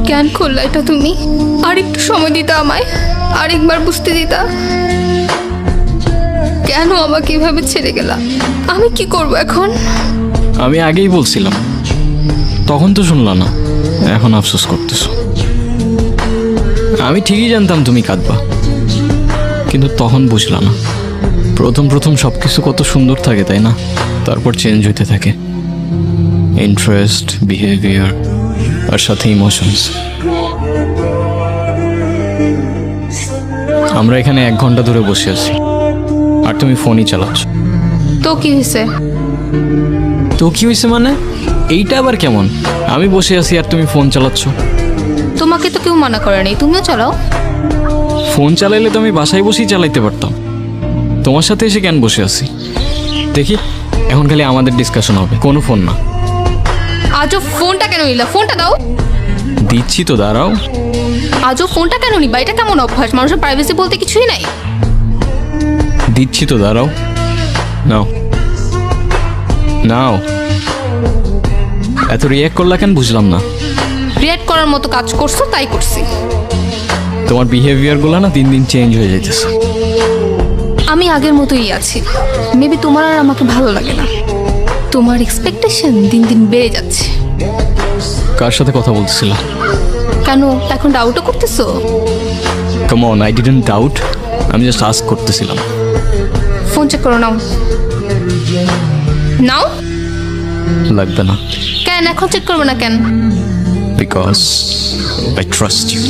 কেন করলা এটা তুমি? আর একটু সময় দিতা আমায়, আরেকবার বুঝতে দিতা। কেন আমাকে এভাবে ছেড়ে গেলা? আমি কি করব এখন? আমি আগেই বলছিলাম, তখন তো শুনলা না, এখন আফসোস করতেছো। আমি ঠিকই জানতাম তুমি কাঁদবা, কিন্তু তখন বুঝলা না। প্রথম প্রথম সব কিছু কত সুন্দর থাকে, তাই না? তারপর চেঞ্জ হইতে থাকে, ইন্টারেস্ট, বিহেভিয়ার, আর সাথে ইমোশনস। আমরা এখানে 1 ঘন্টা ধরে বসে আছি, আর তুমি ফোনই চালাচ্ছ। তো কি হয়েছে? তো কি হয়েছে মানে? এইটা আবার কেমন? আমি বসে আছি আর তুমি ফোন চালাচ্ছ। তোমাকে তো কেউ মানা করে নাই, তুমিও চালাও। ফোন চালাইলে তো আমি বাসায় বসেই চালাইতে পারতাম, তোমার সাথে এসে কেন বসে আছি? দেখি, এখন খালি আমাদের ডিসকাশন হবে, কোনো ফোন না। আজও ফোনটা কেন নিলা? ফোনটা দাও। দিচ্ছি তো, দাঁড়াও। আজও ফোনটা কেন নিবা? এটা কেমন অভ্যাস? মানুষের প্রাইভেসি বলতে কিছুই নাই। দিচ্ছি তো, দাঁড়াও। নাও নাও। এত রিয়াক্ট করলা কেন বুঝলাম না। রিয়াক্ট করার মতো কাজ করছো, তাই করছি। তোমার বিহেভিয়ারগুলো না দিন দিন চেঞ্জ হয়ে যাইতেছে। আমি আগের মতোই আছি। মেবি তোমার আর আমাকে ভালো লাগে না। তোমার এক্সপেকটেশন দিন দিন বেড়ে যাচ্ছে। কার সাথে কথা বলতেছিলা? কেন এখন ডাউটও করতেছো? Come on, I didn't doubt, আমি জাস্ট আস্ক করতেছিলাম। ফোন চেক করো, নাও নাও। লাগবে না। কেন এখন চেক করবো না কেন? Because I trust you.